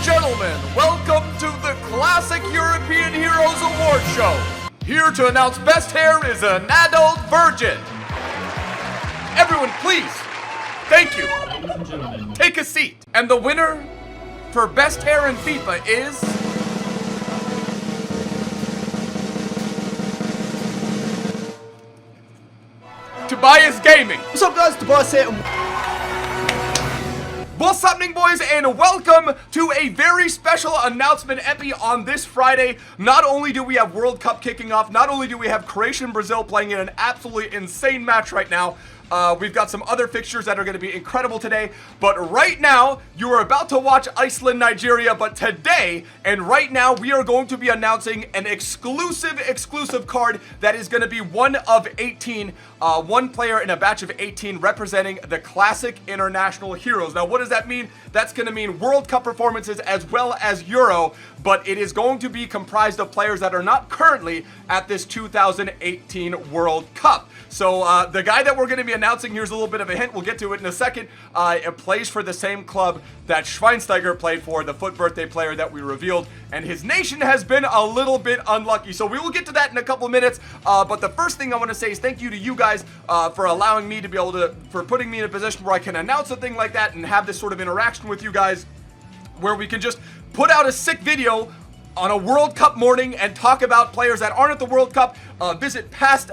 gentlemen, welcome to the Classic European Heroes Award Show. Here to announce best hair is an adult virgin. Everyone, please. Thank you. Ladies and gentlemen. Take a seat. And the winner for best hair in FIFA is... Tobias Gaming. What's up, guys? Tobias here. What's happening, boys, and welcome to a very special announcement epi on this Friday. Not only do we have World Cup kicking off, not only do we have Croatia and Brazil playing in an absolutely insane match right now, we've got some other fixtures that are going to be incredible today, but right now, you are about to watch Iceland, Nigeria, but today, and right now, we are going to be announcing an exclusive card that is going to be one of 18, one player in a batch of 18 representing the Classic International Heroes. Now, what does that mean? That's going to mean World Cup performances as well as Euro, but it is going to be comprised of players that are not currently at this 2018 World Cup. So the guy that we're going to be announcing, here's a little bit of a hint, we'll get to it in a second, it plays for the same club that Schweinsteiger played for, the FUT birthday player that we revealed, and his nation has been a little bit unlucky. So we will get to that in a couple of minutes, but the first thing I want to say is thank you to you guys for allowing me to be able to, for putting me in a position where I can announce a thing like that and have this sort of interaction with you guys, where we can just put out a sick video on a World Cup morning and talk about players that aren't at the World Cup, visit past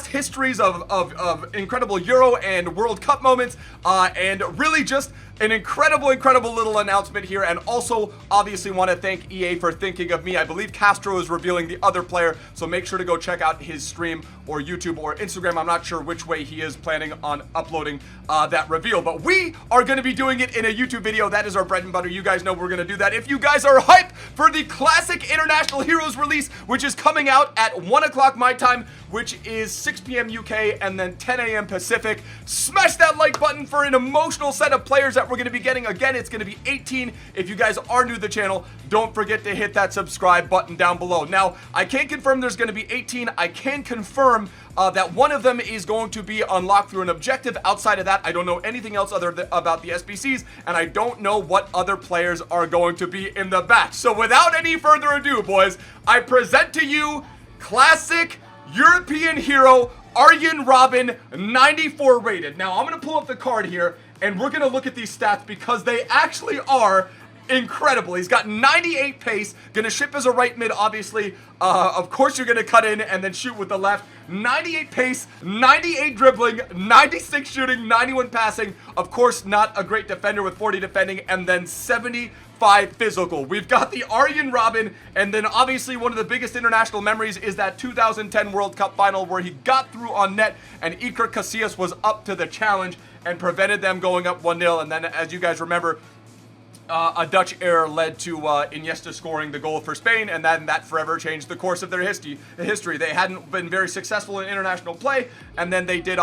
histories of incredible Euro and World Cup moments, and really just an incredible little announcement here. And also obviously want to thank EA for thinking of me. I believe Castro is revealing the other player, so make sure to go check out his stream or YouTube or Instagram. I'm not sure which way he is planning on uploading that reveal, but we are going to be doing it in a YouTube video. That is our bread and butter. You guys know we're going to do that. If you guys are hyped for the Classic International Heroes release, which is coming out at 1 o'clock my time, which is 6 p.m. UK and then 10 a.m. Pacific, smash that like button for an emotional set of players that we're going to be getting. Again, it's going to be 18. If you guys are new to the channel, don't forget to hit that subscribe button down below. Now, I can't confirm there's going to be 18. I can confirm that one of them is going to be unlocked through an objective. Outside of that, I don't know anything else about the SBCs, and I don't know what other players are going to be in the batch. So without any further ado, boys, I present to you Classic European Hero Arjen Robben, 94 rated. Now, I'm going to pull up the card here, and we're going to look at these stats because they actually are incredible. He's got 98 pace, going to ship as a right mid, obviously. Of course, you're going to cut in and then shoot with the left. 98 pace, 98 dribbling, 96 shooting, 91 passing. Of course, not a great defender with 40 defending, and then 75 physical. We've got the Arjen Robben, and then obviously one of the biggest international memories is that 2010 World Cup final where he got through on net and Iker Casillas was up to the challenge and prevented them going up 1-0. And then, as you guys remember, a Dutch error led to Iniesta scoring the goal for Spain, and then that forever changed the course of their history. They hadn't been very successful in international play, and then they did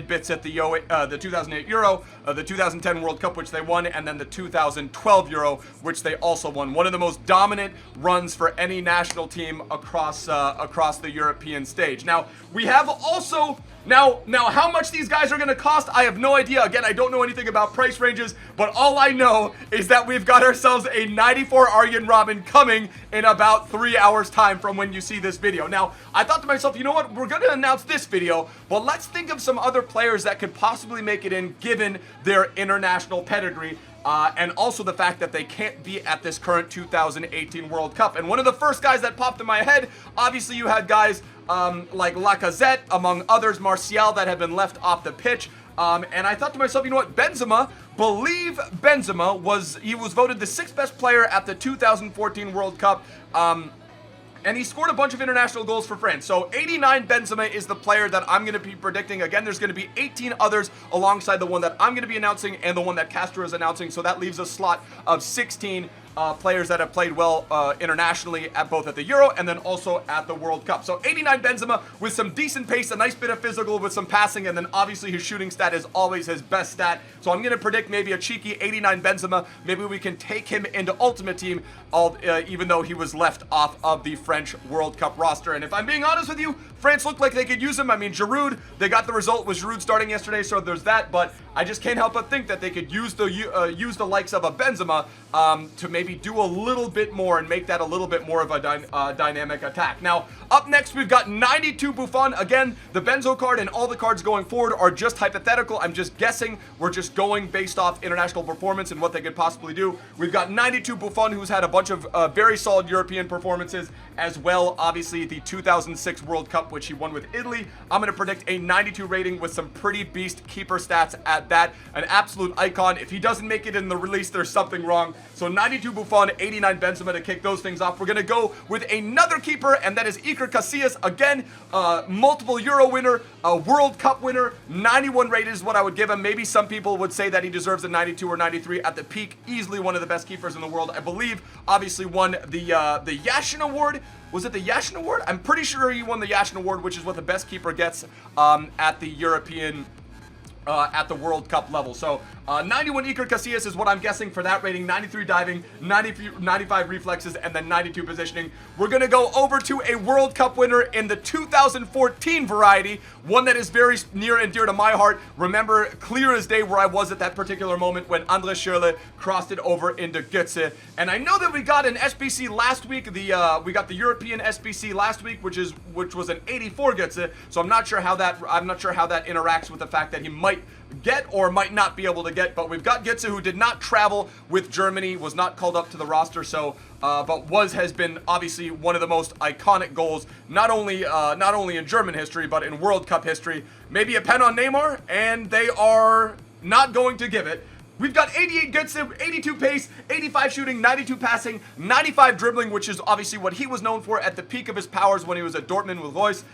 bits at the 2008 Euro, the 2010 World Cup, which they won, and then the 2012 Euro, which they also won. One of the most dominant runs for any national team across the European stage. Now, we have also... Now, how much these guys are going to cost, I have no idea. Again, I don't know anything about price ranges, but all I know is that we've got ourselves a 94 Arjen Robben coming in about 3 hours time from when you see this video. Now, I thought to myself, you know what, we're going to announce this video, but let's think of some other players that could possibly make it in given their international pedigree. And also the fact that they can't be at this current 2018 World Cup. And one of the first guys that popped in my head, obviously you had guys like Lacazette, among others, Martial, that have been left off the pitch. And I thought to myself, you know what, Benzema was voted the 6th best player at the 2014 World Cup. And he scored a bunch of international goals for France. So 89 Benzema is the player that I'm going to be predicting. Again, there's going to be 18 others alongside the one that I'm going to be announcing and the one that Castro is announcing. So that leaves a slot of 16 players that have played well internationally at both at the Euro and then also at the World Cup. So 89 Benzema with some decent pace, a nice bit of physical with some passing, and then obviously his shooting stat is always his best stat. So I'm going to predict maybe a cheeky 89 Benzema. Maybe we can take him into Ultimate Team, even though he was left off of the French World Cup roster. And if I'm being honest with you, France looked like they could use him. I mean, Giroud, they got the result with Giroud starting yesterday, so there's that. But I just can't help but think that they could use the likes of a Benzema to maybe maybe do a little bit more and make that a little bit more of a dynamic attack. Now, up next, we've got 92 Buffon. Again, the Benzo card and all the cards going forward are just hypothetical. I'm just guessing. We're just going based off international performance and what they could possibly do. We've got 92 Buffon, who's had a bunch of very solid European performances, as well, obviously, the 2006 World Cup, which he won with Italy. I'm going to predict a 92 rating with some pretty beast keeper stats at that. An absolute icon. If he doesn't make it in the release, there's something wrong. So 92 Buffon, 89 Benzema to kick those things off. We're going to go with another keeper, and that is Iker Casillas. Again, multiple Euro winner, a World Cup winner. 91 rated is what I would give him. Maybe some people would say that he deserves a 92 or 93 at the peak. Easily one of the best keepers in the world. I believe, obviously, won the Yashin Award. Was it the Yashin Award? I'm pretty sure he won the Yashin Award, which is what the best keeper gets at the European, at the World Cup level. So 91 Iker Casillas is what I'm guessing for that rating. 93 diving, 95 reflexes, and then 92 positioning. We're going to go over to a World Cup winner in the 2014 variety, one that is very near and dear to my heart. Remember clear as day where I was at that particular moment when André Schürrle crossed it over into Götze. And I know that we got an SBC last week. We got the European SBC last week, which was an 84 Götze. So I'm not sure how that interacts with the fact that he might get or might not be able to get, but we've got Götze, who did not travel with Germany, was not called up to the roster, so but has been obviously one of the most iconic goals, not only in German history but in World Cup history. Maybe a pen on Neymar, and they are not going to give it. We've got 88 Götze, 82 pace, 85 shooting, 92 passing, 95 dribbling, which is obviously what he was known for at the peak of his powers when he was at Dortmund with Royce,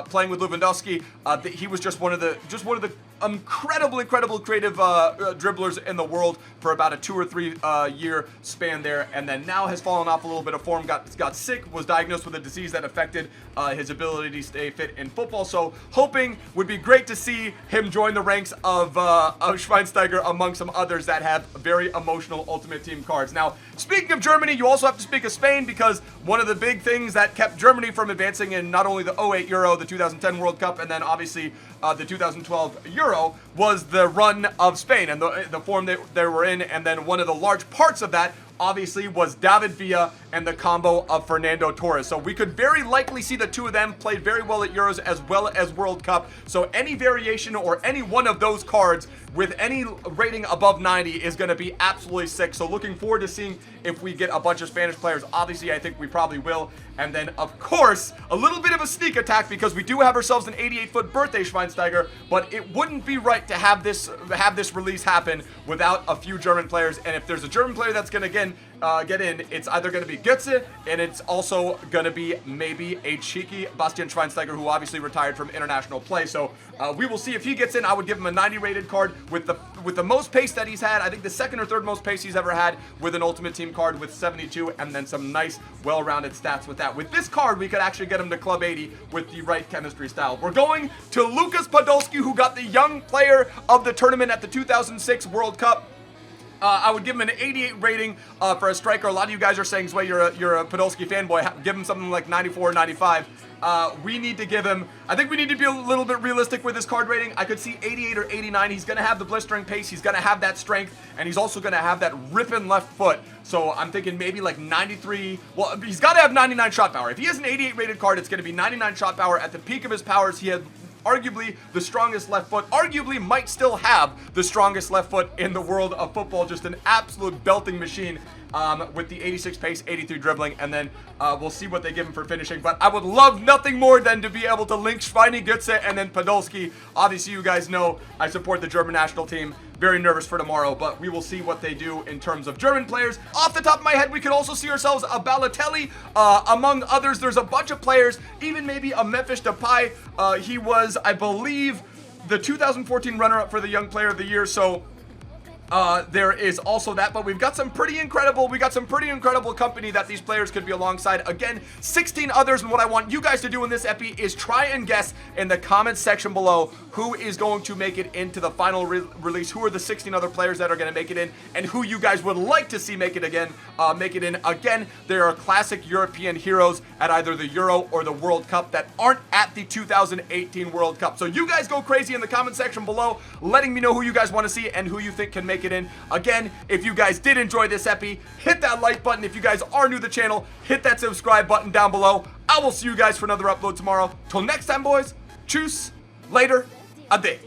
playing with Lewandowski. He was just one of the incredible creative dribblers in the world for about a 2 or 3 year span there, and then now has fallen off a little bit of form, got sick, was diagnosed with a disease that affected his ability to stay fit in football. So hoping would be great to see him join the ranks of Schweinsteiger among some others that have very emotional Ultimate Team cards. Now, speaking of Germany, you also have to speak of Spain, because one of the big things that kept Germany from advancing in not only the 08 Euro, the 2010 World Cup, and then obviously the 2012 Euro was the run of Spain and the form they were in. And then one of the large parts of that obviously was David Villa and the combo of Fernando Torres. So we could very likely see the two of them played very well at Euros as well as World Cup. So any variation or any one of those cards with any rating above 90 is going to be absolutely sick. So looking forward to seeing if we get a bunch of Spanish players. Obviously, I think we probably will. And then, of course, a little bit of a sneak attack, because we do have ourselves an 88-foot birthday Schweinsteiger, but it wouldn't be right to have this release happen without a few German players. And if there's a German player that's going to get in, it's either going to be Götze, and it's also going to be maybe a cheeky Bastian Schweinsteiger, who obviously retired from international play. So we will see if he gets in. I would give him a 90 rated card with the most pace that he's had. I think the second or third most pace he's ever had with an Ultimate Team card with 72, and then some nice well-rounded stats with that. With this card, we could actually get him to Club 80 with the right chemistry style. We're going to Lucas Podolski, who got the young player of the tournament at the 2006 World Cup. I would give him an 88 rating for a striker. A lot of you guys are saying, Zway, you're a Podolski fanboy. Give him something like 94 or 95. We need to give him, I think we need to be a little bit realistic with his card rating. I could see 88 or 89. He's going to have the blistering pace. He's going to have that strength. And he's also going to have that ripping left foot. So I'm thinking maybe like 93. Well, he's got to have 99 shot power. If he has an 88 rated card, it's going to be 99 shot power. At the peak of his powers, he had arguably the strongest left foot, arguably might still have the strongest left foot in the world of football. Just an absolute belting machine with the 86 pace, 83 dribbling, and then we'll see what they give him for finishing. But I would love nothing more than to be able to link Schweini, Götze, and then Podolski. Obviously, you guys know I support the German national team. Very nervous for tomorrow, but we will see what they do in terms of German players. Off the top of my head, we could also see ourselves a Balotelli, among others. There's a bunch of players, even maybe a Memphis Depay. He was, I believe, the 2014 runner-up for the Young Player of the Year, so there is also that. But we've got some pretty incredible company that these players could be alongside. Again, 16 others, and what I want you guys to do in this epi is try and guess in the comments section below who is going to make it into the final release. Who are the 16 other players that are going to make it in, and who you guys would like to see make it in. Again, there are classic European heroes at either the Euro or the World Cup that aren't at the 2018 World Cup. So you guys go crazy in the comment section below, letting me know who you guys want to see and who you think can make make it in. Again, if you guys did enjoy this epi, hit that like button. If you guys are new to the channel, hit that subscribe button down below. I will see you guys for another upload tomorrow. Till next time, boys. Tschüss. Later. Ade.